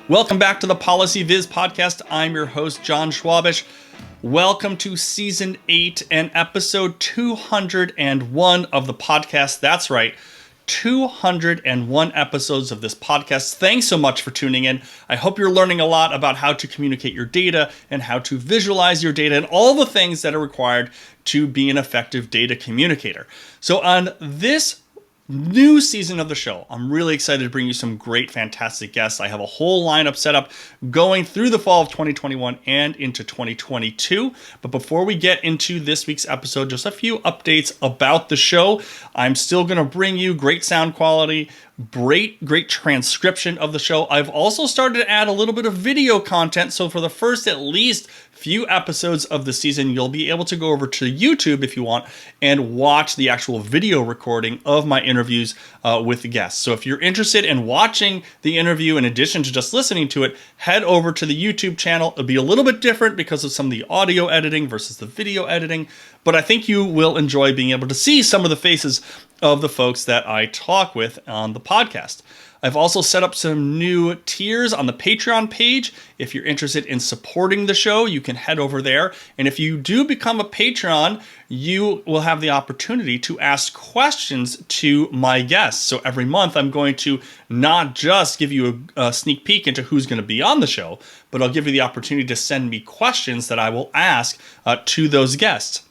Welcome back to the PolicyViz podcast. I'm your host, John Schwabish. Welcome to Season 8 and Episode 201 of the podcast. That's right, 201 episodes of this podcast. Thanks so much for tuning in. I hope you're learning a lot about how to communicate your data and how to visualize your data and all the things that are required to be an effective data communicator. So on this new season of the show, I'm really excited to bring you some great, fantastic guests. I have a whole lineup set up going through the fall of 2021 and into 2022. But before we get into this week's episode, just a few updates about the show. I'm still going to bring you great sound quality, great transcription of the show. I've also started to add a little bit of video content. So for the first at least few episodes of the season, you'll be able to go over to YouTube if you want and watch the actual video recording of my interviews with the guests. So if you're interested in watching the interview in addition to just listening to it, head over to the YouTube channel. It'll be a little bit different because of some of the audio editing versus the video editing, but I think you will enjoy being able to see some of the faces of the folks that I talk with on the podcast. I've also set up some new tiers on the Patreon page. If you're interested in supporting the show, you can head over there. And if you do become a patron, you will have the opportunity to ask questions to my guests. So every month, I'm going to not just give you a sneak peek into who's going to be on the show, but I'll give you the opportunity to send me questions that I will ask to those guests.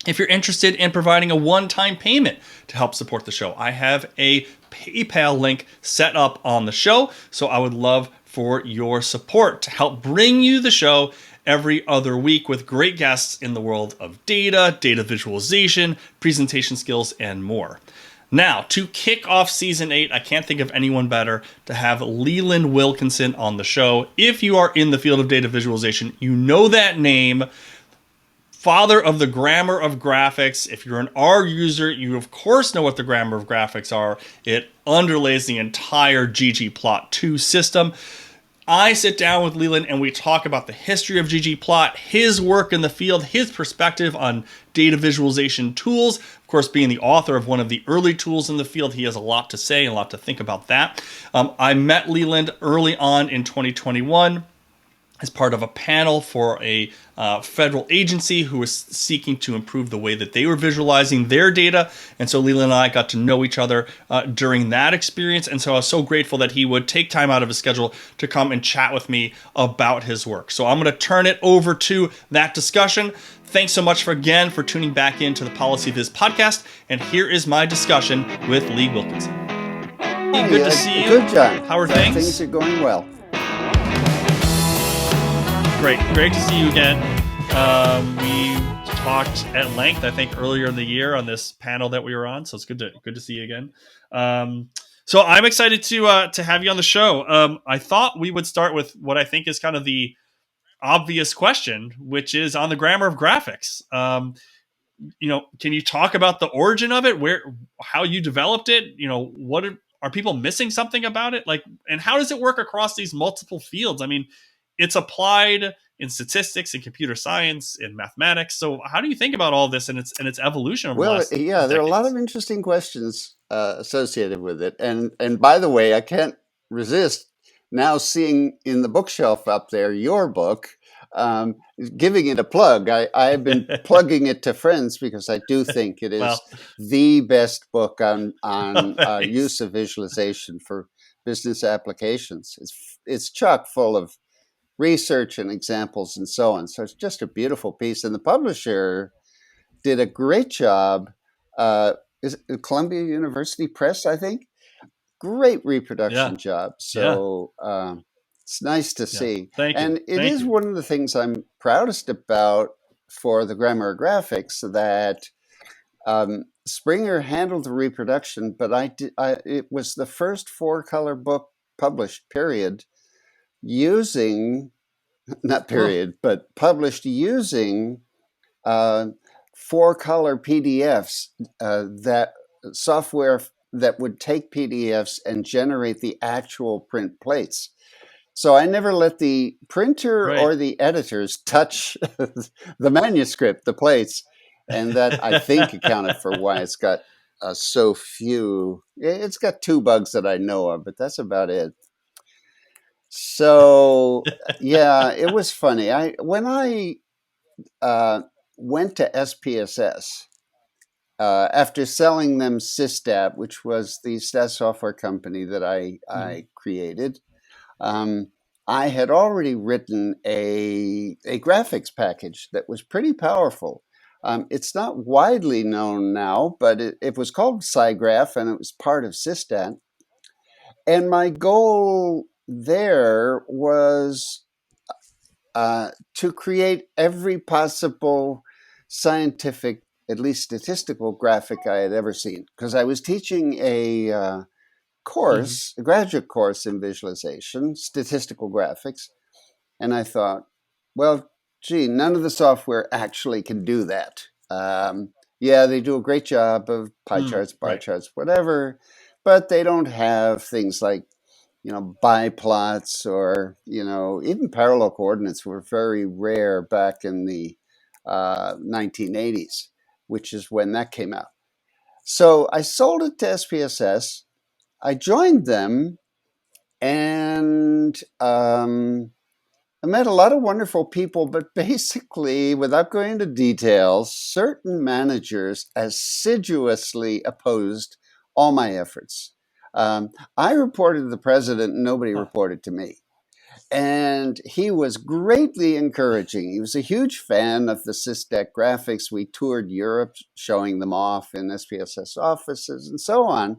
If you're interested in providing a one-time payment to help support the show, I have a PayPal link set up on the show. So I would love for your support to help bring you the show every other week with great guests in the world of data visualization, presentation skills, and more. Now, to kick off Season 8, I can't think of anyone better to have Leland Wilkinson on the show. If you are in the field of data visualization, you know that name. Father of the grammar of graphics. If you're an R user, you of course know what the grammar of graphics are. It underlays the entire ggplot2 system. I sit down with Leland and we talk about the history of ggplot, his work in the field, his perspective on data visualization tools. Of course, being the author of one of the early tools in the field, he has a lot to say and a lot to think about that. I met Leland early on in 2021. As part of a panel for a federal agency who was seeking to improve the way that they were visualizing their data. And so Leland and I got to know each other during that experience. And so I was so grateful that he would take time out of his schedule to come and chat with me about his work. So I'm going to turn it over to that discussion. Thanks so much for tuning back into the PolicyViz podcast. And here is my discussion with Lee Wilkinson. Hey, good to see you. Good, John. How are things? Things are going well. Great to see you again. We talked at length, I think, earlier in the year on this panel that we were on, so it's good to see you again. So I'm excited to have you on the show. I thought we would start with what I think is kind of the obvious question, which is on the grammar of graphics. Can you talk about the origin of it, how you developed it? Are people missing something about it? And how does it work across these multiple fields? I mean, it's applied in statistics and computer science and mathematics. So how do you think about all this and its evolution over the last there decades? are a lot of interesting questions associated with it. And by the way, I can't resist now seeing in the bookshelf up there your book, giving it a plug. I've been plugging it to friends because I do think it is the best book on use of visualization for business applications. It's chock full of research and examples and so on. So it's just a beautiful piece. And the publisher did a great job. Is it Columbia University Press, I think? Great reproduction job. So it's nice to see. Thank you. And it is one of the things I'm proudest about for the grammar of graphics, that Springer handled the reproduction, but it was the first four-color book published, period, published using four-color PDFs, that software that would take PDFs and generate the actual print plates. So I never let the printer or the editors touch the manuscript, the plates, and that I think accounted for why it's got so few. It's got 2 bugs that I know of, but that's about it. So yeah, it was funny. When I uh, went to SPSS after selling them SYSTAT, which was the stat software company that I created. Um, I had already written a graphics package that was pretty powerful. It's not widely known now, but it was called SciGraph and it was part of SysStat. And my goal there was to create every possible scientific, at least statistical graphic I had ever seen. Because I was teaching a Mhm. course, a graduate course in visualization, statistical graphics. And I thought, well, gee, none of the software actually can do that. Yeah, they do a great job of pie charts, bar Right. charts, whatever, but they don't have things like, biplots or, even parallel coordinates were very rare back in the 1980s, which is when that came out. So I sold it to SPSS. I joined them and I met a lot of wonderful people, but basically, without going into details, certain managers assiduously opposed all my efforts. I reported to the president, and nobody Huh. reported to me. And he was greatly encouraging. He was a huge fan of the SysTech graphics. We toured Europe showing them off in SPSS offices and so on.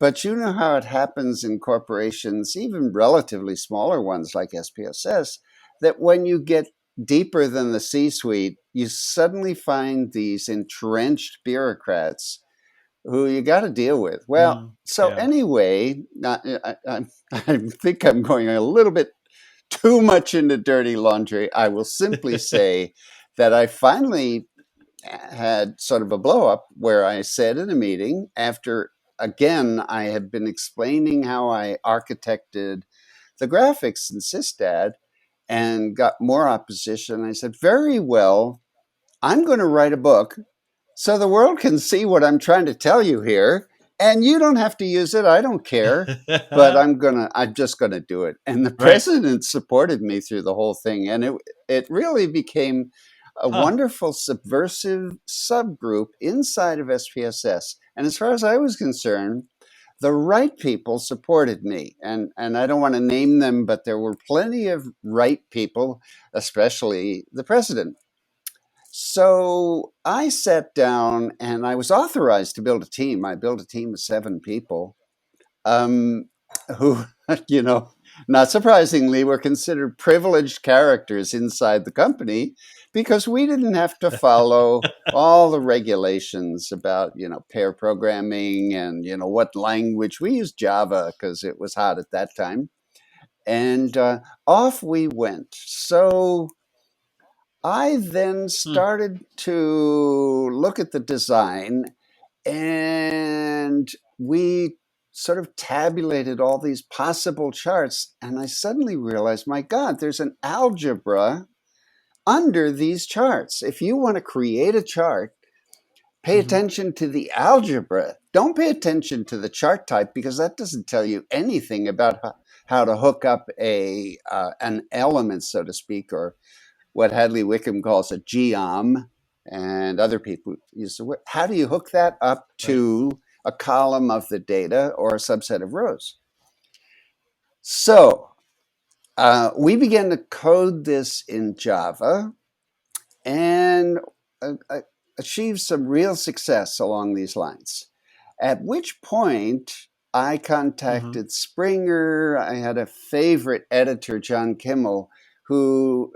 But you know how it happens in corporations, even relatively smaller ones like SPSS, that when you get deeper than the C suite, you suddenly find these entrenched bureaucrats who you got to deal with. Well, so Yeah. anyway, I think I'm going a little bit too much into dirty laundry. I will simply say that I finally had sort of a blow up where I said in a meeting after, again, I had been explaining how I architected the graphics in SysTad and got more opposition. I said, very well, I'm going to write a book so the world can see what I'm trying to tell you here. And you don't have to use it. I don't care. But I'm just gonna do it. And the Right. president supported me through the whole thing. And it really became a Huh. wonderful subversive subgroup inside of SPSS. And as far as I was concerned, the right people supported me. And I don't want to name them, but there were plenty of right people, especially the president. So I sat down and I was authorized to build a team. I built a team of 7 people um, who, you know, not surprisingly, were considered privileged characters inside the company because we didn't have to follow all the regulations about, pair programming and, what language. We used Java because it was hot at that time. And off we went. So I then Hmm. started to look at the design and we sort of tabulated all these possible charts. And I suddenly realized, my God, there's an algebra under these charts. If you want to create a chart, pay Mhm. attention to the algebra. Don't pay attention to the chart type because that doesn't tell you anything about how to hook up an element, so to speak, or what Hadley Wickham calls a geom, and other people use the word. How do you hook that up Right. to a column of the data or a subset of rows? So we began to code this in Java and achieved some real success along these lines. At which point, I Mhm. contacted Springer. I had a favorite editor, John Kimmel, who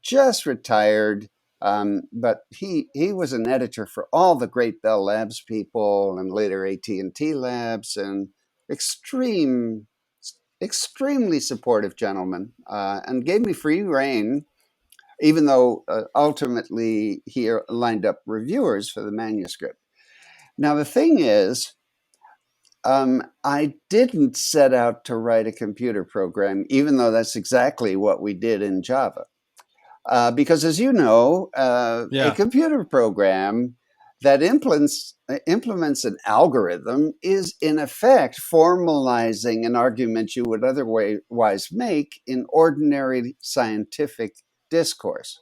just retired, but he was an editor for all the great Bell Labs people and later AT&T Labs, and extreme, extremely supportive gentleman, and gave me free reign even though ultimately he lined up reviewers for the manuscript. Now, the thing is, I didn't set out to write a computer program, even though that's exactly what we did in Java. Because as you know, a Yeah. computer program, that implements an algorithm is in effect formalizing an argument you would otherwise make in ordinary scientific discourse.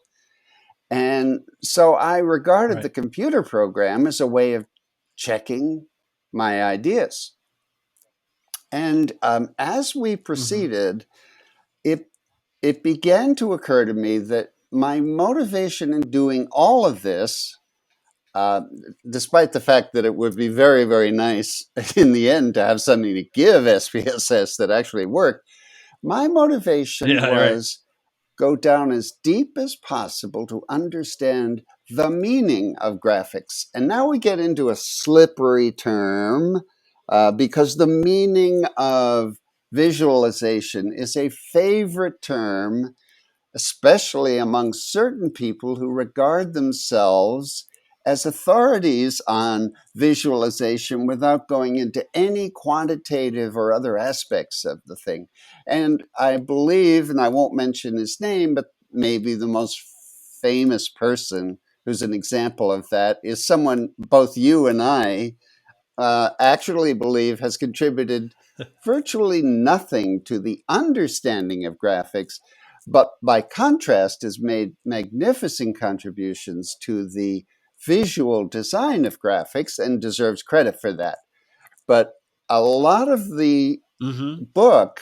And so I regarded the computer program as a way of checking my ideas. And as we proceeded, it began to occur to me that my motivation in doing all of this, despite the fact that it would be very, very nice in the end to have something to give SPSS that actually worked, my motivation was go down as deep as possible to understand the meaning of graphics. And now we get into a slippery term because the meaning of visualization is a favorite term, especially among certain people who regard themselves as authorities on visualization without going into any quantitative or other aspects of the thing. And I believe, and I won't mention his name, but maybe the most famous person who's an example of that is someone both you and I actually believe has contributed virtually nothing to the understanding of graphics, but by contrast has made magnificent contributions to the visual design of graphics and deserves credit for that. But a lot of the book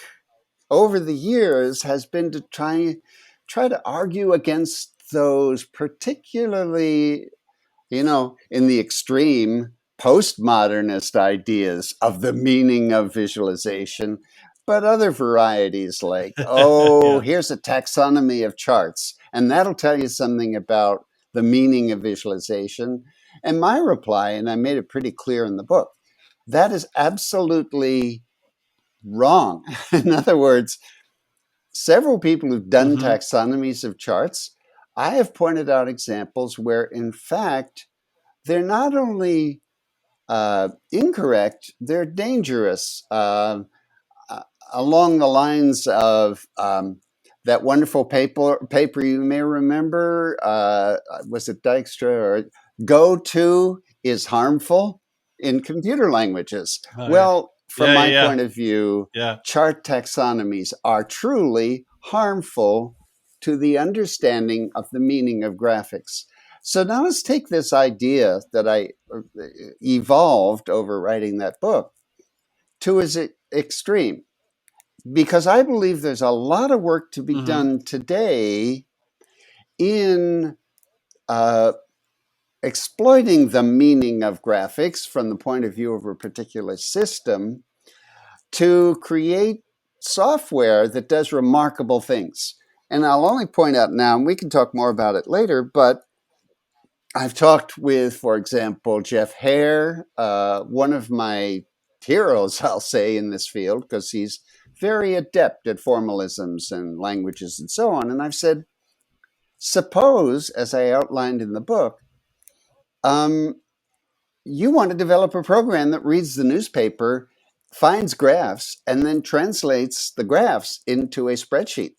over the years has been to try to argue against those particularly, in the extreme postmodernist ideas of the meaning of visualization, but other varieties like, here's a taxonomy of charts, and that'll tell you something about the meaning of visualization. And my reply, and I made it pretty clear in the book, that is absolutely wrong. In other words, several people who've done taxonomies of charts, I have pointed out examples where, in fact, they're not only incorrect, they're dangerous. Along the lines of that wonderful paper you may remember, was it Dijkstra? Or go to is harmful in computer languages. From my point of view, chart taxonomies are truly harmful to the understanding of the meaning of graphics. So now let's take this idea that I evolved over writing that book to its extreme, because I believe there's a lot of work to be done today in exploiting the meaning of graphics from the point of view of a particular system to create software that does remarkable things. And I'll only point out now, and we can talk more about it later, but I've talked with, for example, Jeff Hare, one of my heroes, I'll say, in this field, because he's very adept at formalisms and languages and so on. And I've said, suppose, as I outlined in the book, you want to develop a program that reads the newspaper, finds graphs, and then translates the graphs into a spreadsheet,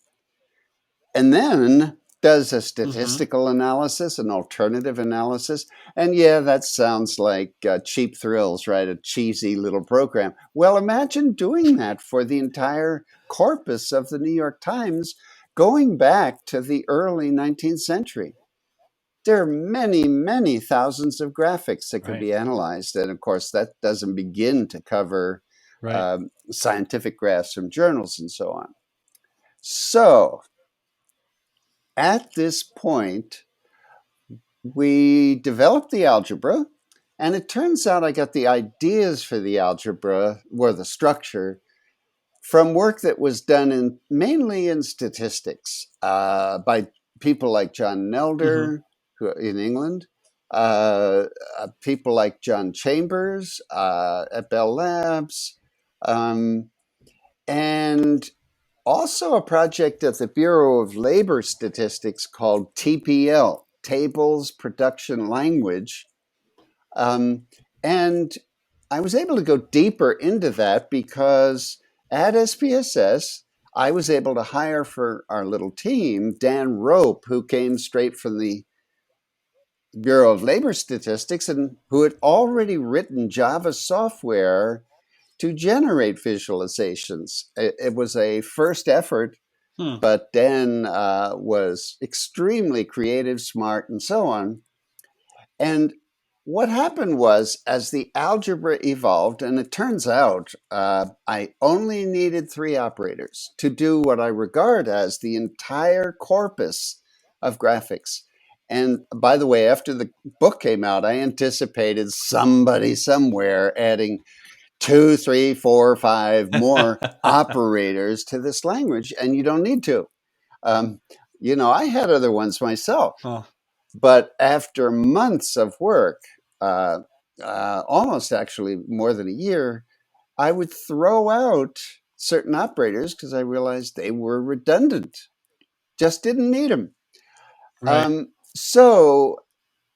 and then does a statistical analysis, an alternative analysis. And yeah, that sounds like cheap thrills, right? A cheesy little program. Well, imagine doing that for the entire corpus of the New York Times going back to the early 19th century. There are many, many thousands of graphics that could be analyzed. And of course, that doesn't begin to cover scientific graphs from journals and so on. So at this point, we developed the algebra, and it turns out I got the ideas for the algebra, or the structure, from work that was done mainly in statistics by people like John Nelder in England, people like John Chambers at Bell Labs, and also a project at the Bureau of Labor Statistics called TPL, Tables Production Language. And I was able to go deeper into that because at SPSS, I was able to hire for our little team Dan Rope, who came straight from the Bureau of Labor Statistics and who had already written Java software to generate visualizations. It was a first effort, but Dan was extremely creative, smart, and so on. And what happened was, as the algebra evolved, and it turns out I only needed 3 operators to do what I regard as the entire corpus of graphics. And by the way, after the book came out, I anticipated somebody somewhere adding 2, 3, 4, 5 more operators to this language, and you don't need to. Um, I had other ones myself. Huh. But after months of work, uh, almost actually more than a year, I would throw out certain operators because I realized they were redundant. Just didn't need them. Right. So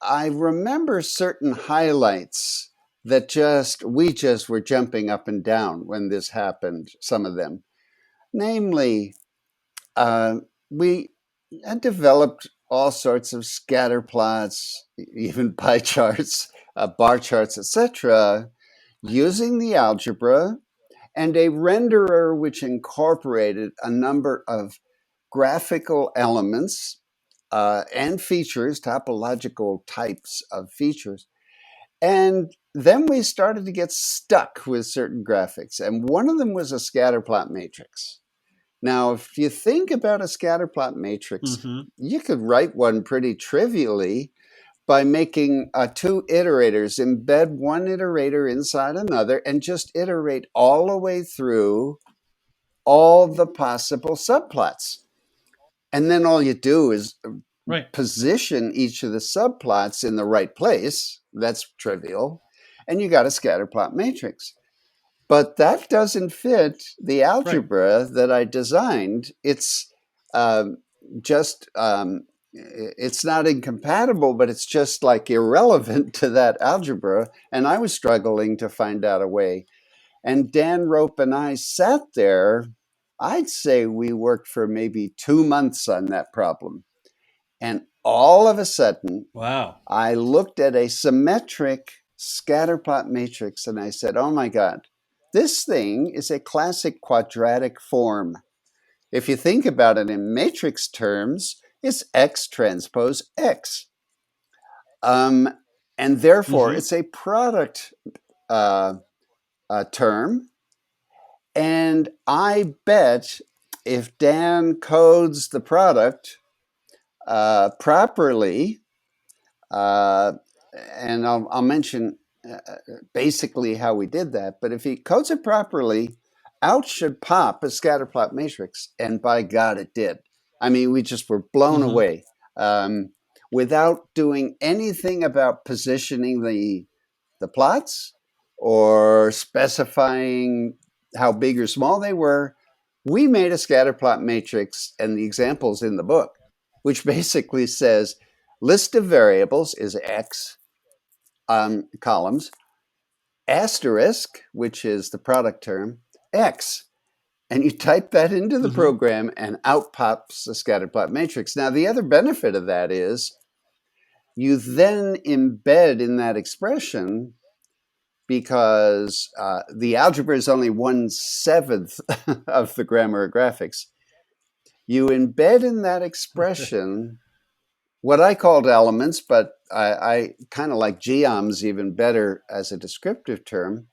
I remember certain highlights that we just were jumping up and down when this happened, some of them. Namely, we had developed all sorts of scatter plots, even pie charts, bar charts, etc., using the algebra and a renderer which incorporated a number of graphical elements and features, topological types of features. And then we started to get stuck with certain graphics. And one of them was a scatterplot matrix. Now, if you think about a scatterplot matrix, you could write one pretty trivially by making 2 iterators, embed one iterator inside another, and just iterate all the way through all the possible subplots. And then all you do is position each of the subplots in the right place. That's trivial. And you got a scatterplot matrix. But that doesn't fit the algebra that I designed. It's just, it's not incompatible, but it's just like irrelevant to that algebra. And I was struggling to find out a way. And Dan Rope and I sat there. I'd say we worked for maybe 2 months on that problem. And all of a sudden, wow, I looked at a symmetric scatterplot matrix and I said, oh my God, this thing is a classic quadratic form. If you think about it in matrix terms, it's X transpose X. And therefore, it's a product term. And I bet if Dan codes the product properly, and I'll mention basically how we did that. But if he codes it properly, out should pop a scatterplot matrix. And by God, it did. I mean, we just were blown away without doing anything about positioning the plots or specifying how big or small they were. We made a scatterplot matrix, and the examples in the book, which basically says list of variables is X columns, asterisk, which is the product term, X. And you type that into the program and out pops the scatterplot matrix. Now, the other benefit of that is you then embed in that expression, because the algebra is only 1/7 of the grammar of graphics. You embed in that expression what I called elements, but I kind of like geoms even better as a descriptive term,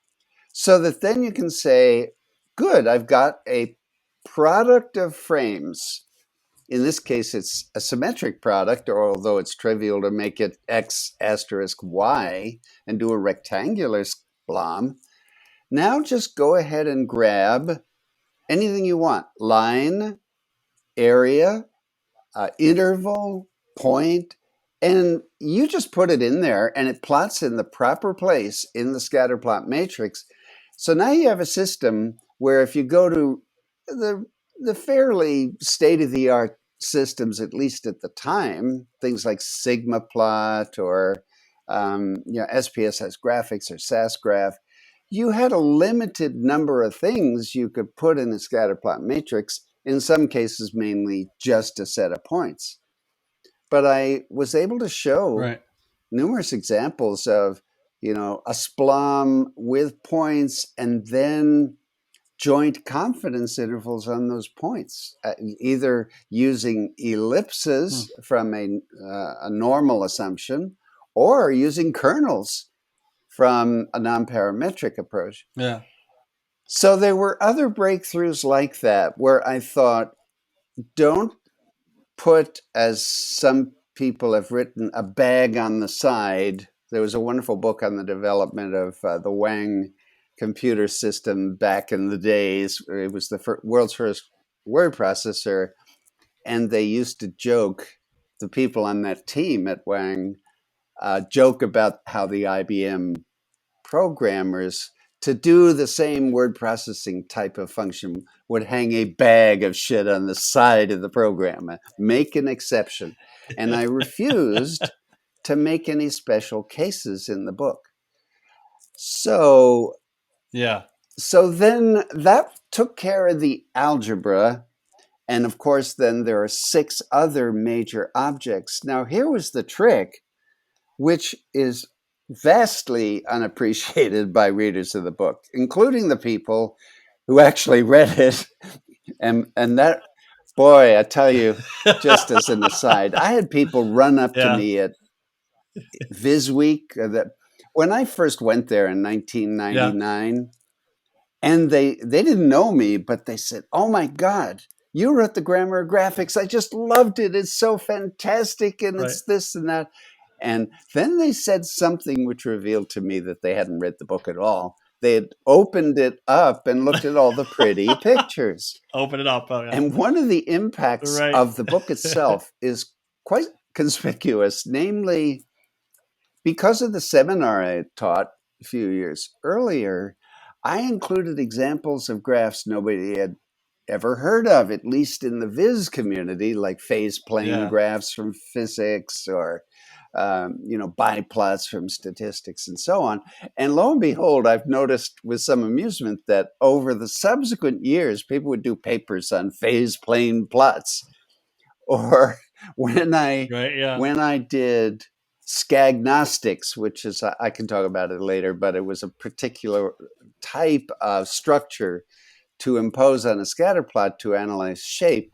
so that then you can say, good, I've got a product of frames. In this case, it's a symmetric product, or although it's trivial to make it X asterisk Y and do a rectangular blom. Now just go ahead and grab anything you want: line, area, interval, point, and you just put it in there and it plots in the proper place in the scatterplot matrix. So now you have a system where if you go to the fairly state-of-the-art systems, at least at the time, things like Sigma Plot or SPSS graphics or SAS graph, you had a limited number of things you could put in a scatterplot matrix, in some cases mainly just a set of points. But I was able to show numerous examples of, a SPLOM with points and then joint confidence intervals on those points, either using ellipses from a normal assumption or using kernels from a non-parametric approach. Yeah. So there were other breakthroughs like that where I thought, don't put, as some people have written, a bag on the side. There was a wonderful book on the development of the Wang computer system back in the days. It was the world's first word processor. And they used to joke, the people on that team at Wang joke about how the IBM programmers, to do the same word processing type of function, would hang a bag of shit on the side of the program. Make an exception. And I refused to make any special cases in the book. So then that took care of the algebra. And of course, then there are 6 other major objects. Now, here was the trick, which is vastly unappreciated by readers of the book, including the people who actually read it. And that, boy, I tell you, just as an aside, I had people run up to me at Viz Week. When I first went there in 1999, and they didn't know me, but they said, "Oh my God, you wrote the grammar of graphics. I just loved it. It's so fantastic, and it's this and that." And then they said something which revealed to me that they hadn't read the book at all. They had opened it up and looked at all the pretty pictures. Open it up. Oh, yeah. And one of the impacts of the book itself is quite conspicuous, namely, because of the seminar I taught a few years earlier, I included examples of graphs nobody had ever heard of, at least in the Viz community, like phase plane graphs from physics or biplots from statistics and so on. And lo and behold, I've noticed with some amusement that over the subsequent years, people would do papers on phase plane plots. Or when I did Scagnostics, which is, I can talk about it later, but it was a particular type of structure to impose on a scatter plot to analyze shape.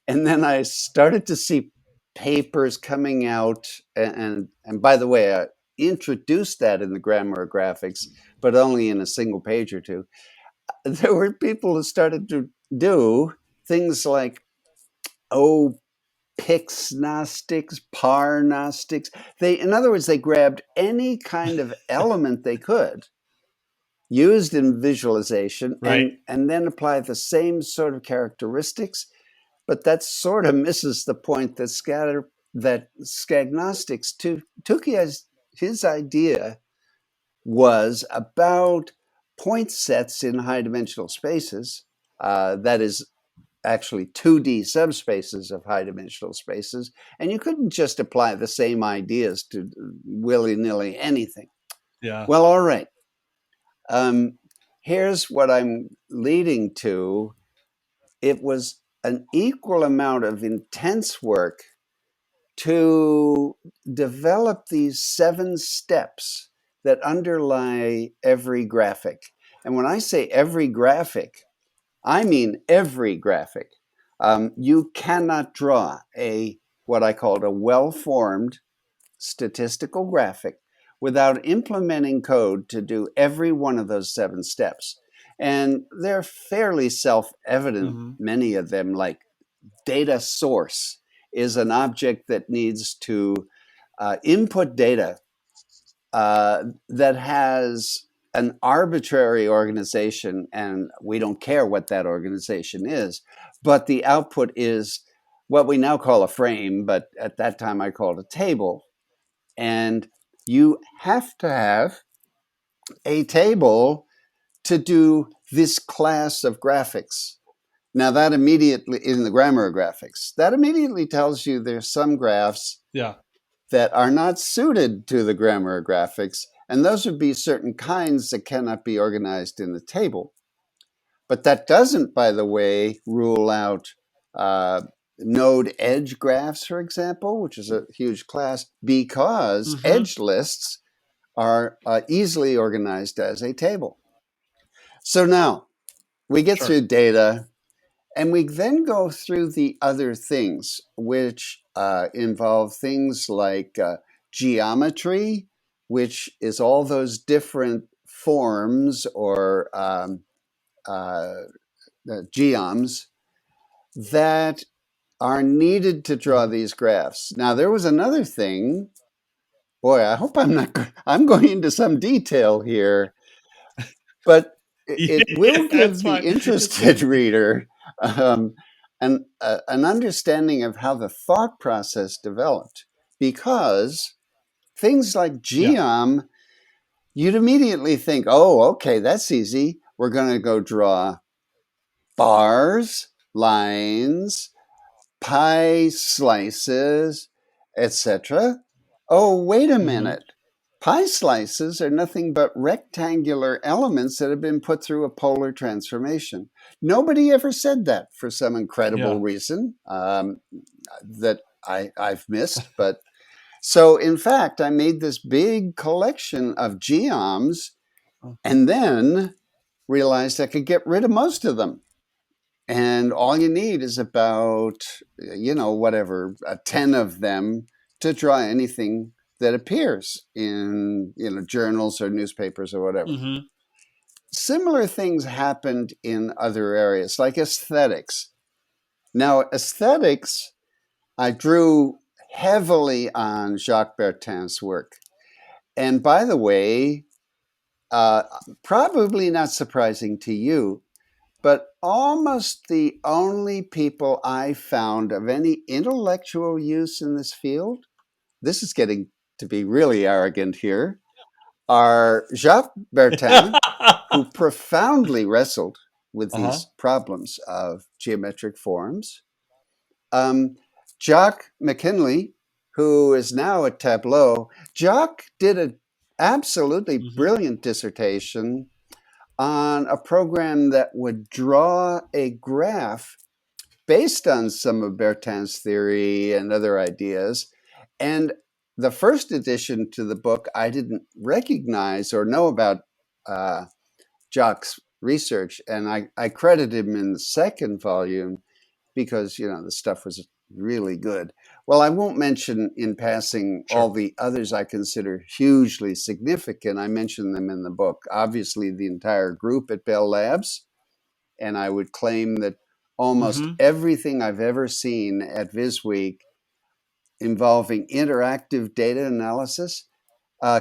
And then I started to see papers coming out, and by the way, I introduced that in the grammar of graphics, but only in a single page or two. There were people who started to do things like, Pixnostics, Paragnostics. In other words, they grabbed any kind of element they could, used in visualization, and then applied the same sort of characteristics. But that sort of misses the point that Scagnostics took his idea was about point sets in high-dimensional spaces, that is actually 2D subspaces of high-dimensional spaces, and you couldn't just apply the same ideas to willy-nilly anything. Yeah. Well, all right. Here's what I'm leading to. It was an equal amount of intense work to develop these 7 steps that underlie every graphic. And when I say every graphic, I mean every graphic. You cannot draw what I called a well-formed statistical graphic without implementing code to do every one of those 7 steps. And they're fairly self-evident, many of them, like data source is an object that needs to input data that has an arbitrary organization, and we don't care what that organization is, but the output is what we now call a frame, but at that time I called a table. And you have to have a table to do this class of graphics. Now that immediately, in the grammar of graphics, that immediately tells you there's some graphs that are not suited to the grammar of graphics, and those would be certain kinds that cannot be organized in the table. But that doesn't, by the way, rule out node edge graphs, for example, which is a huge class, because edge lists are easily organized as a table. So now we get through data, and we then go through the other things, which involve things like geometry, which is all those different forms or geoms that are needed to draw these graphs. Now, there was another thing. Boy, I hope I'm going into some detail here, but it will give the interested reader an understanding of how the thought process developed. Because things like geom, you'd immediately think, oh, okay, that's easy. We're going to go draw bars, lines, pie slices, etc. Oh, wait a minute. Pie slices are nothing but rectangular elements that have been put through a polar transformation. Nobody ever said that for some incredible reason that I've missed. But so, in fact, I made this big collection of geoms and then realized I could get rid of most of them. And all you need is about, whatever, 10 of them to draw anything that appears in, journals or newspapers or whatever. Similar things happened in other areas, like aesthetics. Now, aesthetics, I drew heavily on Jacques Bertin's work. And by the way, probably not surprising to you, but almost the only people I found of any intellectual use in this field, this is getting to be really arrogant here, are Jacques Bertin, who profoundly wrestled with these problems of geometric forms, Jacques McKinley, who is now at Tableau. Jacques did an absolutely brilliant dissertation on a program that would draw a graph based on some of Bertin's theory and other ideas. And the first edition to the book, I didn't recognize or know about Jacques' research. And I credit him in the second volume because, the stuff was really good. Well, I won't mention in passing all the others I consider hugely significant. I mention them in the book. Obviously, the entire group at Bell Labs. And I would claim that almost everything I've ever seen at VisWeek involving interactive data analysis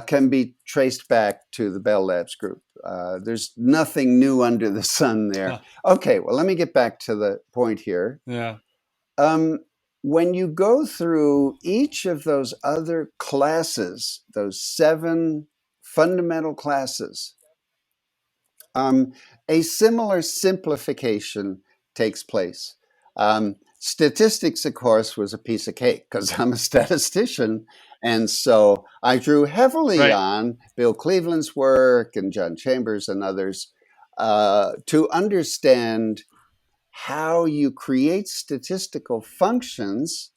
can be traced back to the Bell Labs group. There's nothing new under the sun there. Okay, well, let me get back to the point here. When you go through each of those other classes, those 7 fundamental classes, a similar simplification takes place. Statistics, of course, was a piece of cake because I'm a statistician. And so I drew heavily on Bill Cleveland's work and John Chambers and others to understand how you create statistical functions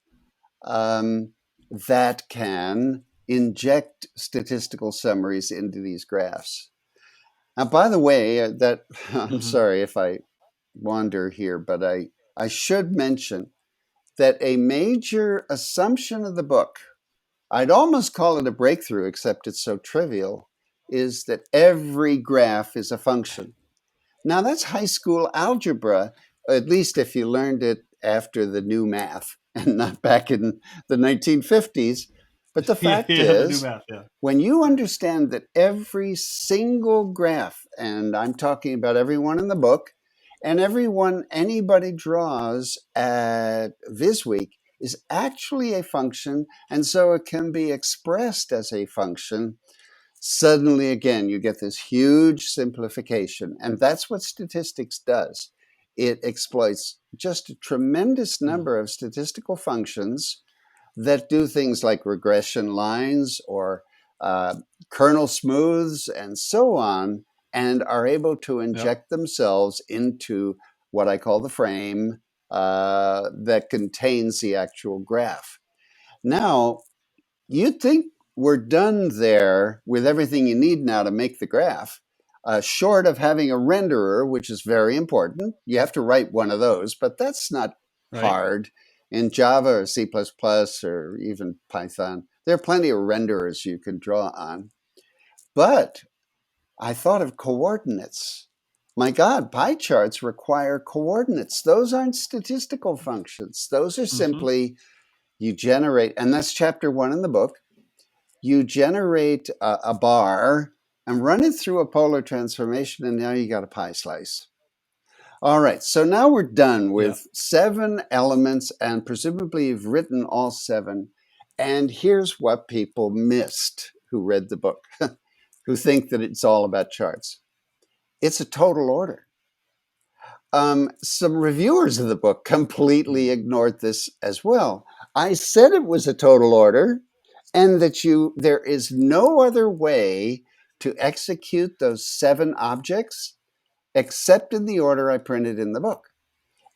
that can inject statistical summaries into these graphs. Now, by the way, I'm sorry if I wander here, but I should mention that a major assumption of the book, I'd almost call it a breakthrough, except it's so trivial, is that every graph is a function. Now, that's high school algebra, at least if you learned it after the new math and not back in the 1950s. But the fact is, when you understand that every single graph, and I'm talking about everyone in the book, and everyone anybody draws at VisWeek is actually a function, and so it can be expressed as a function, suddenly, again, you get this huge simplification. And that's what statistics does. It exploits just a tremendous number of statistical functions that do things like regression lines or kernel smooths and so on, and are able to inject themselves into what I call the frame that contains the actual graph. Now, you'd think we're done there with everything you need now to make the graph, short of having a renderer, which is very important. You have to write one of those, but that's not Right. hard. In Java or C++ or even Python, there are plenty of renderers you can draw on. But I thought of coordinates. My God, pie charts require coordinates. Those aren't statistical functions. Those are Mm-hmm. simply you generate, and that's chapter 1 in the book. You generate a bar and run it through a polar transformation, and now you got a pie slice. All right, so now we're done Yeah. with 7 elements, and presumably you've written all 7. And here's what people missed who read the book, who think that it's all about charts. It's a total order. Some reviewers of the book completely ignored this as well. I said it was a total order, and that there is no other way to execute those 7 objects except in the order I printed in the book.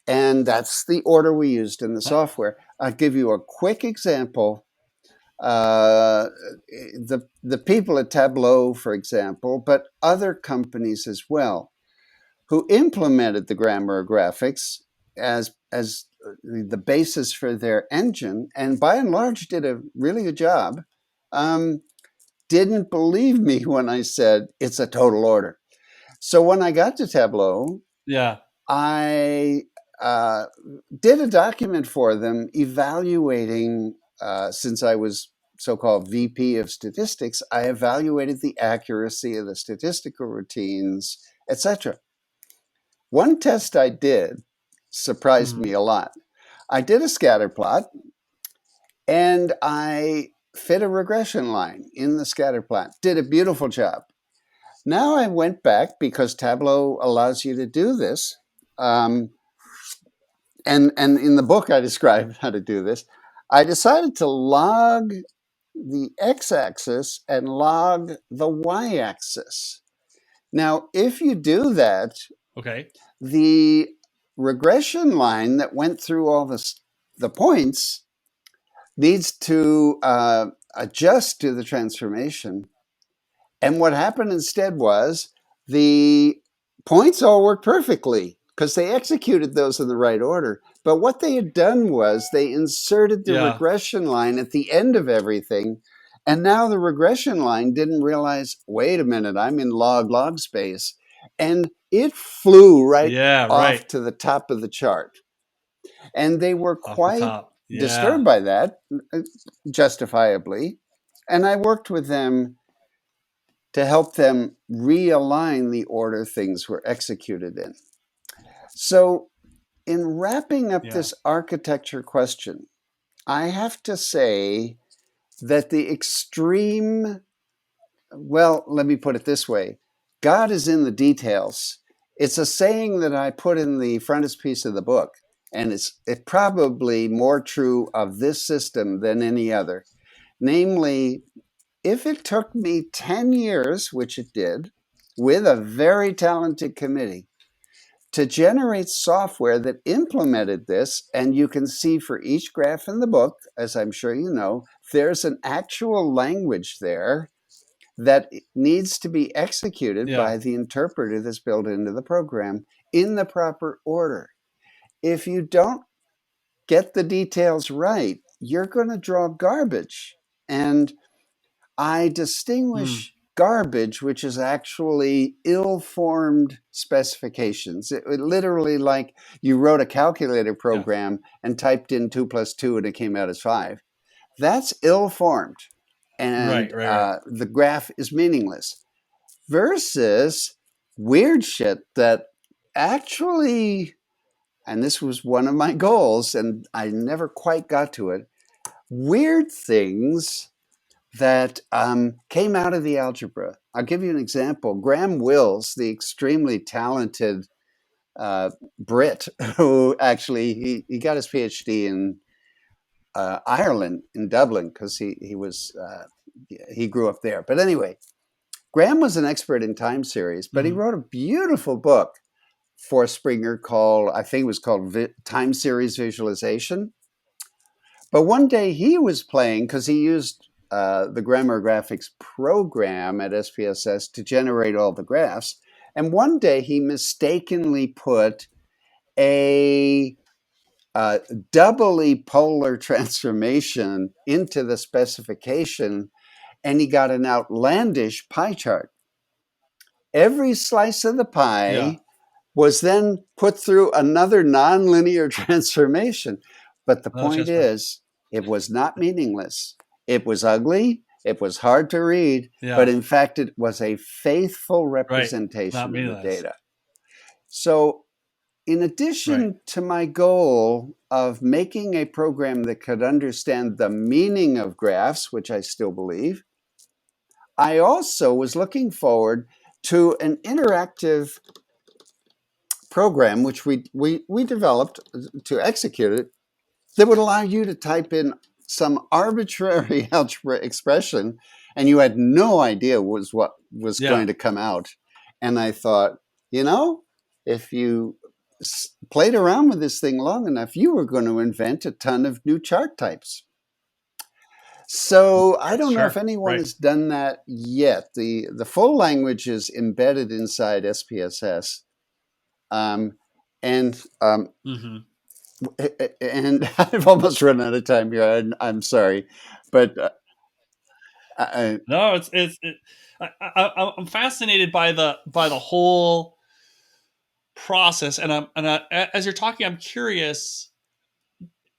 And that's the order we used in the software. I'll give you a quick example. The people at Tableau, for example, but other companies as well, who implemented the grammar graphics as the basis for their engine, and by and large did a really good job, didn't believe me when I said it's a total order. So when I got to Tableau, Yeah. I did a document for them evaluating, since I was so-called VP of statistics, I evaluated the accuracy of the statistical routines, etc. One test I did surprised Mm-hmm. me a lot. I did a scatter plot, and I fit a regression line in the scatter plot. Did a beautiful job. Now I went back, because Tableau allows you to do this. And in the book, I describe how to do this. I decided to log the x-axis and log the y-axis. Now, if you do that, Okay. the regression line that went through all the points needs to adjust to the transformation. And what happened instead was the points all worked perfectly because they executed those in the right order. But what they had done was they inserted the Yeah. regression line at the end of everything. And now the regression line didn't realize, wait a minute, I'm in log space. And it flew right Yeah. off Right. to the top of the chart. And they were Off the quite top. Yeah. disturbed by that, justifiably. And I worked with them to help them realign the order things were executed in. So, in wrapping up Yeah. this architecture question, I have to say that the extreme, well, let me put it this way, God is in the details. It's a saying that I put in the frontispiece of the book, and it's probably more true of this system than any other. Namely, if it took me 10 years, which it did, with a very talented committee, to generate software that implemented this, and you can see for each graph in the book, as I'm sure you know, there's an actual language there that needs to be executed Yeah. by the interpreter that's built into the program in the proper order. If you don't get the details right, you're going to draw garbage. And I Mm. distinguish garbage, which is actually ill-formed specifications. It literally, like you wrote a calculator Yeah. program and typed in 2 plus 2 and it came out as 5. That's ill-formed, and Right. Right. Right. the graph is meaningless. Versus weird shit that actually, and this was one of my goals, and I never quite got to it, weird things that came out of the algebra. I'll give you an example. Graham Wills, the extremely talented Brit, who actually he got his PhD in Ireland, in Dublin, because he grew up there. But anyway, Graham was an expert in time series, but he wrote a beautiful book for Springer called, I think it was called time series visualization. But one day he was playing, because he used the grammar graphics program at SPSS to generate all the graphs. And one day he mistakenly put a doubly polar transformation into the specification, and he got an outlandish pie chart. Every slice of the Yeah. pie was then put through another nonlinear transformation. But the point is, it was not meaningless. It was ugly. It was hard to read. Yeah. But in fact, it was a faithful Right. representation Not of the meaningless. data. So, in addition to my goal of making a program that could understand the meaning of graphs, which I still believe, I also was looking forward to an interactive program, which we developed to execute it, that would allow you to type in some arbitrary algebra expression, and you had no idea what was going to come out. And I thought, if you played around with this thing long enough, you were going to invent a ton of new chart types. So I don't know if anyone has done that yet. The full language is embedded inside SPSS. And I've almost run out of time here. I'm sorry, but no, I'm fascinated by the whole process, and as you're talking, I'm curious.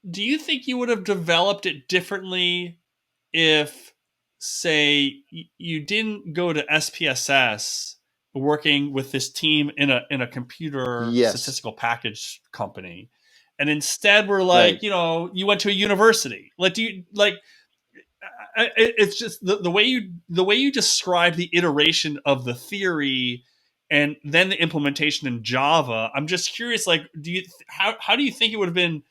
Do you think you would have developed it differently if, say, you didn't go to SPSS working with this team in a computer statistical package company, and instead were like, you went to a university? Like, do you like? It's just the way you describe the iteration of the theory and then the implementation in Java. I'm just curious, like, how do you think it would have been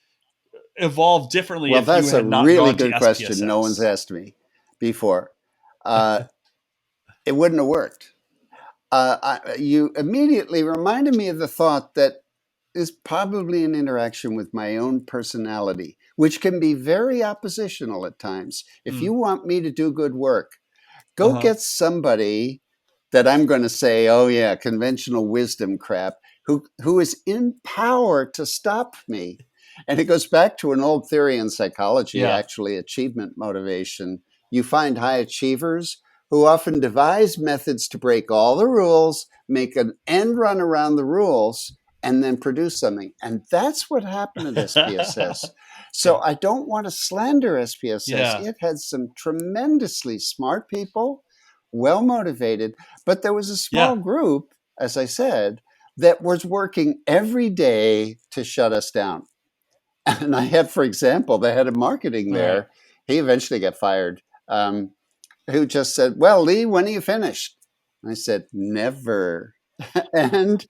evolved differently if you had not gone to SPSS? Well, that's a really good question. No one's asked me before. It wouldn't have worked. You immediately reminded me of the thought that is probably an interaction with my own personality, which can be very oppositional at times. If you want me to do good work, go get somebody that I'm going to say, oh yeah, conventional wisdom crap, who is in power to stop me. And it goes back to an old theory in psychology, actually, achievement motivation. You find high achievers who often devise methods to break all the rules, make an end run around the rules, and then produce something. And that's what happened at SPSS. So I don't want to slander SPSS. It had some tremendously smart people, well motivated, but there was a small group, as I said, that was working every day to shut us down. And I had, for example, the head of marketing there. He eventually got fired. Who just said, well, Lee, when are you finished? I said, never. and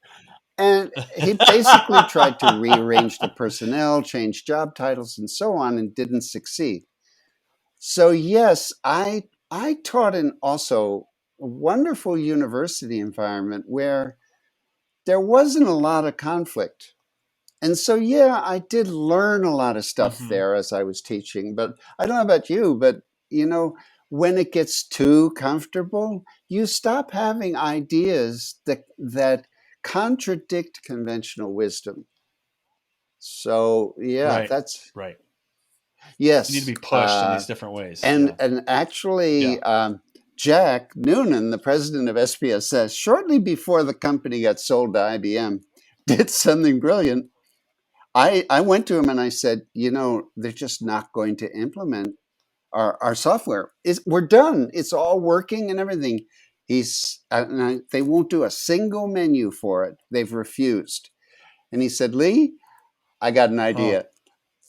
he basically tried to rearrange the personnel, change job titles, and so on, and didn't succeed. So yes, I taught in also a wonderful university environment where there wasn't a lot of conflict. And so, yeah, I did learn a lot of stuff there as I was teaching. But I don't know about you, but, when it gets too comfortable, you stop having ideas that contradict conventional wisdom. So, yeah, that's right. Yes, you need to be pushed in these different ways. And actually, Jack Noonan, the president of SPSS, shortly before the company got sold to IBM, did something brilliant. I went to him and I said, they're just not going to implement our software. We're done. It's all working and everything. They won't do a single menu for it. They've refused. And he said, Lee, I got an idea.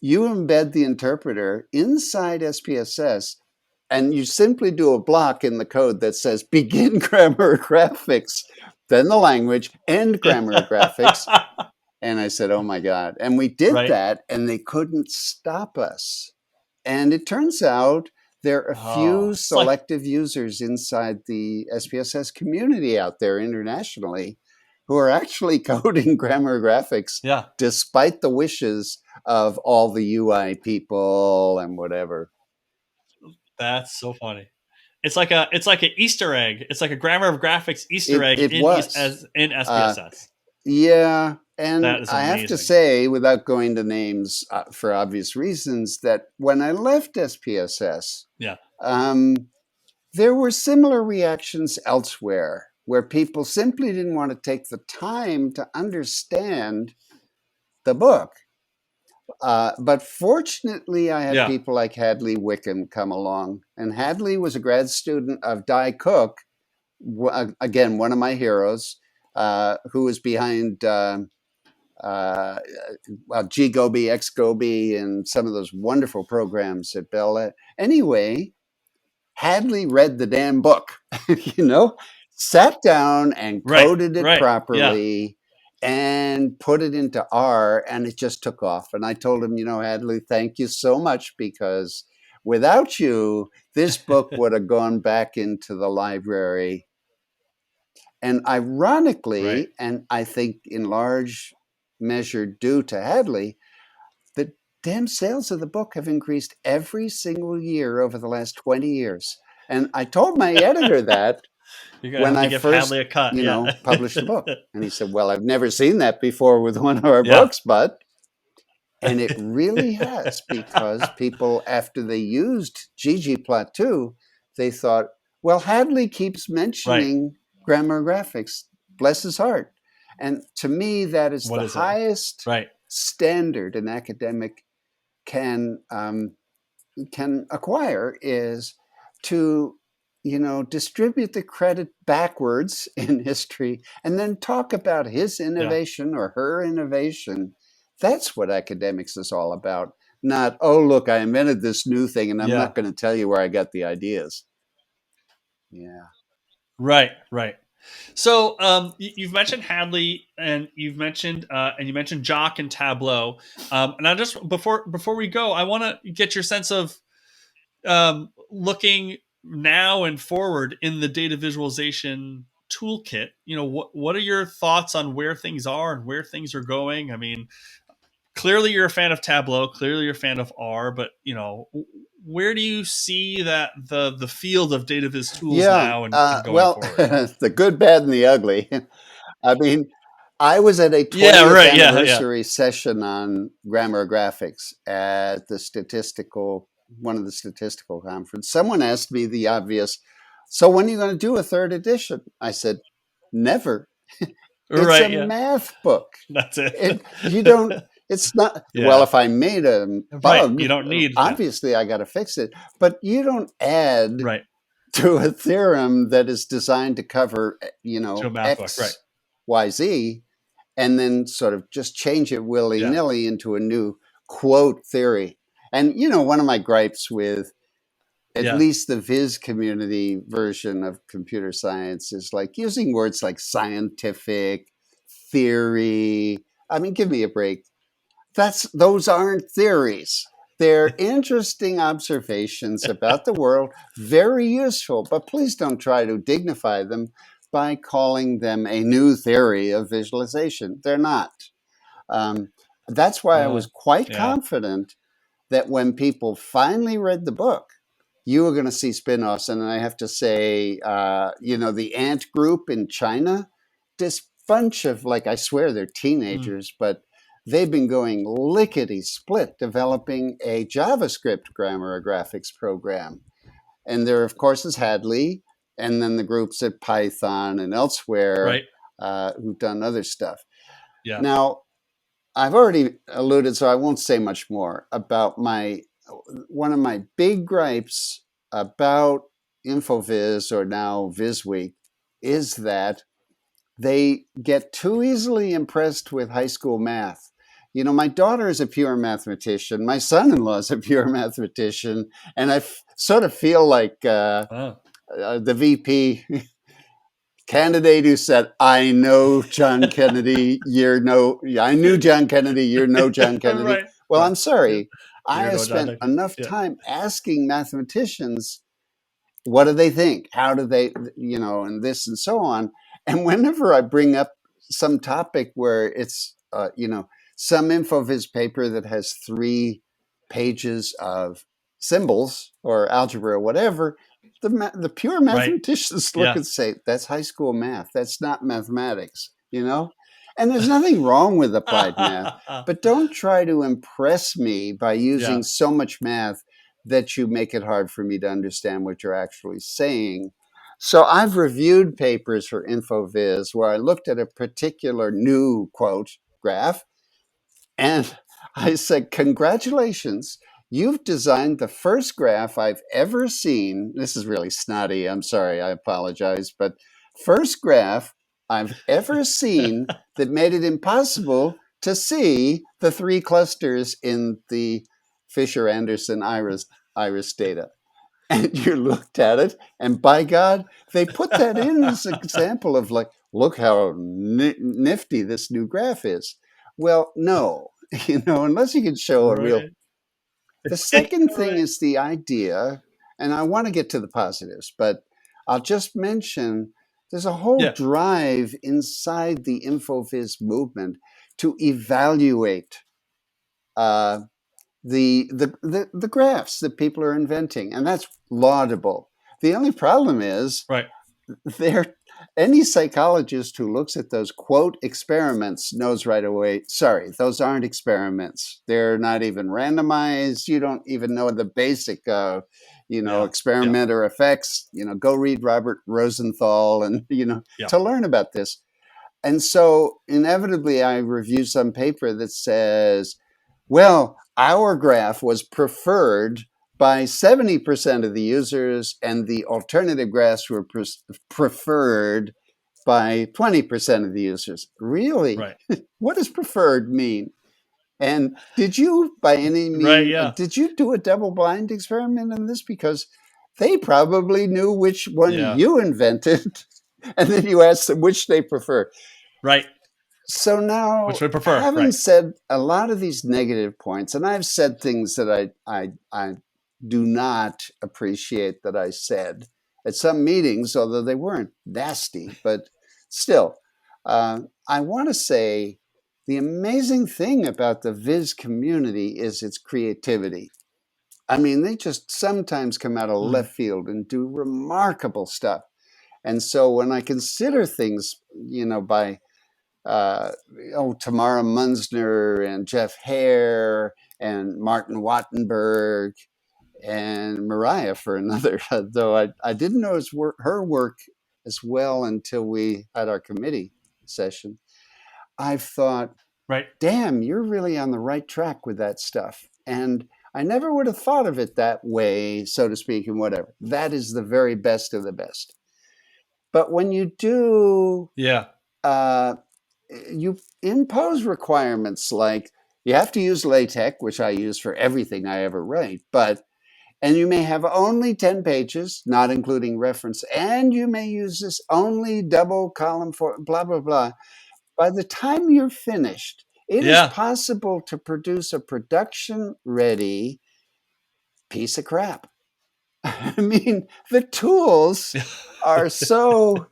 You embed the interpreter inside SPSS, and you simply do a block in the code that says begin grammar graphics, then the language, end grammar graphics. And I said, oh my God. And we did that, and they couldn't stop us. And it turns out there are a few selective users inside the SPSS community out there internationally who are actually coding grammar graphics Yeah. despite the wishes of all the UI people and whatever. That's so funny. It's like an Easter egg. It's like a grammar of graphics Easter egg It was. in SPSS. Yeah. And That is I have to amazing. say, without going to names for obvious reasons, that when I left SPSS, Yeah. there were similar reactions elsewhere where people simply didn't want to take the time to understand the book. But fortunately, I had Yeah. people like Hadley Wickham come along. And Hadley was a grad student of Di Cook, again, one of my heroes, who was behind GGoby, XGoby, and some of those wonderful programs at Bell. Anyway, Hadley read the damn book, sat down and Right. coded it Right. Yeah. properly and put it into R, and it just took off. And I told him, Hadley, thank you so much, because without you, this book would have gone back into the library. And Right. ironically, and I think in large measure due to Hadley, the damn sales of the book have increased every single year over the last 20 years. And I told my editor that You're gonna when have to I give first, Hadley a cut. Yeah. published the book. And he said, well, I've never seen that before with one of our Yeah. books, but, and it really has, because people, after they used ggplot 2, they thought, well, Hadley keeps mentioning grammar graphics, bless his heart. And to me, that is What the is it? highest Right. standard an academic can acquire, is to distribute the credit backwards in history and then talk about his innovation or her innovation. That's what academics is all about. Not, oh, look, I invented this new thing and I'm not going to tell you where I got the ideas. Yeah. Right. Right. So you've mentioned Hadley, and you've mentioned Jock and Tableau, and I just before we go, I want to get your sense of looking now and forward in the data visualization toolkit. What are your thoughts on where things are and where things are going? I mean, clearly you're a fan of Tableau, clearly you're a fan of R, but where do you see that the field of data viz tools now and going forward? The good, bad, and the ugly. I mean, I was at a 20th anniversary session on grammar graphics at one of the statistical conference. Someone asked me the obvious, so when are you going to do a third edition? I said, never. It's a math book. That's it. It's not, well, if I made a bug, you don't need, obviously I got to fix it. But you don't add to a theorem that is designed to cover, X, Y, Z, and then sort of just change it willy-nilly into a new quote theory. And, one of my gripes with at least the Viz community version of computer science is like using words like scientific, theory. I mean, give me a break. Those aren't theories. They're interesting observations about the world, very useful, but please don't try to dignify them by calling them a new theory of visualization. They're not. That's why I was quite confident that when people finally read the book, you were going to see spin-offs. And I have to say, the Ant group in China, this bunch of, I swear they're teenagers, but they've been going lickety-split developing a JavaScript grammar graphics program. And there, of course, is Hadley, and then the groups at Python and elsewhere who've done other stuff. Yeah. Now, I've already alluded, so I won't say much more about one of my big gripes about InfoViz, or now VizWeek, is that they get too easily impressed with high school math. My daughter is a pure mathematician. My son-in-law is a pure mathematician. And I sort of feel like the VP candidate who said, I know John Kennedy, I knew John Kennedy, you're no John Kennedy. Well, I'm sorry. I have spent enough time asking mathematicians, what do they think? How do they, and this and so on. And whenever I bring up some topic where it's, some InfoViz paper that has 3 pages of symbols or algebra or whatever, the pure Right. mathematicians look Yeah. and say, that's high school math. That's not mathematics, And there's nothing wrong with applied math, but don't try to impress me by using Yeah. so much math that you make it hard for me to understand what you're actually saying. So I've reviewed papers for InfoViz where I looked at a particular new quote graph and I said, congratulations, you've designed the first graph I've ever seen. This is really snotty. I'm sorry. I apologize. But first graph I've ever seen that made it impossible to see the 3 clusters in the Fisher-Anderson iris data. And you looked at it, and by God, they put that in as an example of like, look how nifty this new graph is. Well, no, unless you can show a real. Right. The second thing Right. is the idea, and I want to get to the positives, but I'll just mention there's a whole Yeah. drive inside the InfoViz movement to evaluate uh, the graphs that people are inventing, and that's laudable. The only problem is Right. there any psychologist who looks at those quote experiments knows right away, sorry, those aren't experiments. They're not even randomized. You don't even know the basic Yeah. experimenter effects. Go read Robert Rosenthal and Yeah. to learn about this. And so inevitably I review some paper that says, well, our graph was preferred by 70% of the users, and the alternative graphs were preferred by 20% of the users. Really? Right. What does preferred mean? And did you, by any Right. means, Yeah. did you do a double-blind experiment in this? Because they probably knew which one Yeah. you invented, and then you asked them which they prefer. Right. So now, Which would prefer. having Right. said a lot of these negative points, and I've said things that I do not appreciate that I said at some meetings, although they weren't nasty, but still, I want to say the amazing thing about the Viz community is its creativity. I mean, they just sometimes come out of Mhm. left field and do remarkable stuff. And so when I consider things, by uh, Tamara Munzner and Jeff Hare and Martin Wattenberg and Mariah for another, though I didn't know her work as well until we had our committee session. I've thought, Right. damn, you're really on the right track with that stuff. And I never would have thought of it that way, so to speak, and whatever. That is the very best of the best. But when you do Yeah. uh, you impose requirements like you have to use LaTeX, which I use for everything I ever write, and you may have only 10 pages, not including reference, and you may use this only double column for blah, blah, blah. By the time you're finished, it is Yeah. possible to produce a production ready piece of crap. I mean, the tools are so,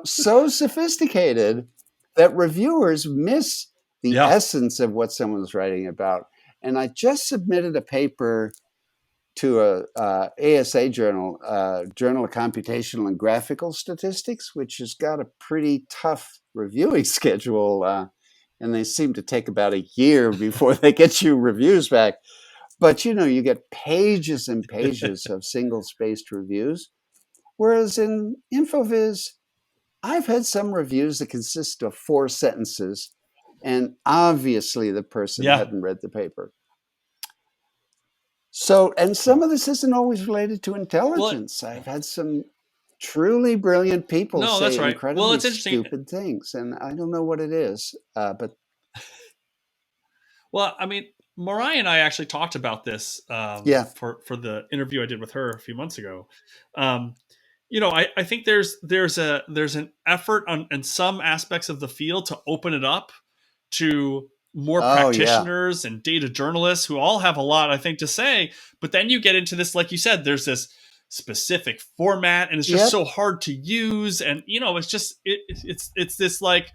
so sophisticated that reviewers miss the Yeah. essence of what someone's writing about. And I just submitted a paper to a ASA journal, Journal of Computational and Graphical Statistics, which has got a pretty tough reviewing schedule. And they seem to take about a year before they get you reviews back. But you get pages and pages of single spaced reviews. Whereas in InfoViz, I've had some reviews that consist of 4 sentences, and obviously the person Yeah. hadn't read the paper. So, and some of this isn't always related to Well, intelligence. I've had some truly brilliant people no, that's say right. Well, incredibly it's interesting. stupid things, and I don't know what it is. But Well, I mean, Mariah and I actually talked about this yeah, for the interview I did with her a few months ago. I think there's an effort on in some aspects of the field to open it up to more oh yeah, practitioners and data journalists who all have a lot, I think, to say. But then you get into this, like you said, there's this specific format, and it's just yep, so hard to use, and it's just it's this like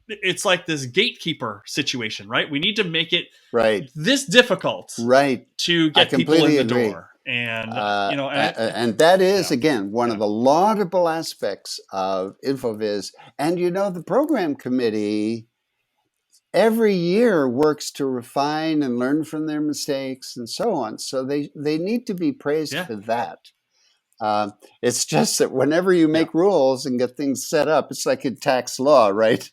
it's like this gatekeeper situation, right? We need to make it right. this difficult to get people in the door. And, and that is, again, one of the laudable aspects of InfoViz. And, the program committee every year works to refine and learn from their mistakes and so on. So they need to be praised for that. It's just that whenever you make rules and get things set up, it's like in tax law, right?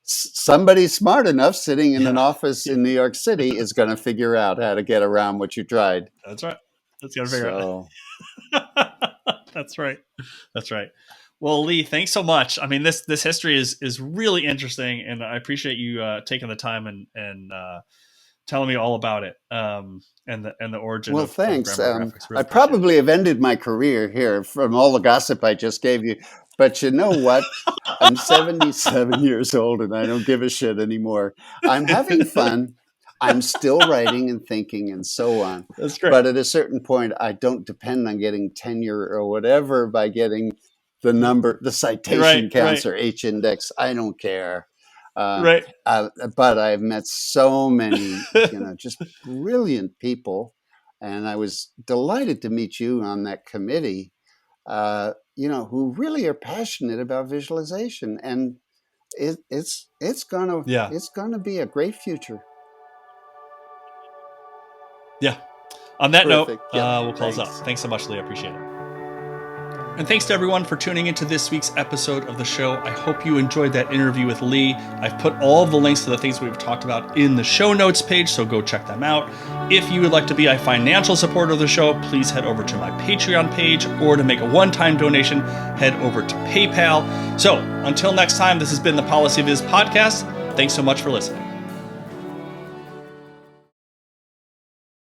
Somebody smart enough sitting in an office in New York City is going to figure out how to get around what you tried. That's right. That's going to figure out. That's right. That's right. Well, Lee, thanks so much. I mean, this history is really interesting, and I appreciate you taking the time and telling me all about it and the origin. Well, of thanks. Really I probably have ended my career here from all the gossip I just gave you. But you know what? I'm 77 years old, and I don't give a shit anymore. I'm having fun. I'm still writing and thinking and so on. That's great. But at a certain point, I don't depend on getting tenure or whatever by getting the citation counts or H-index. I don't care. But I've met so many, just brilliant people. And I was delighted to meet you on that committee, who really are passionate about visualization. And it's gonna be a great future. Yeah. On that Terrific. note, we'll close up. Thanks so much, Lee. I appreciate it. And thanks to everyone for tuning into this week's episode of the show. I hope you enjoyed that interview with Lee. I've put all of the links to the things we've talked about in the show notes page, so go check them out. If you would like to be a financial supporter of the show, please head over to my Patreon page, or to make a one-time donation, head over to PayPal. So until next time, this has been the PolicyViz podcast. Thanks so much for listening.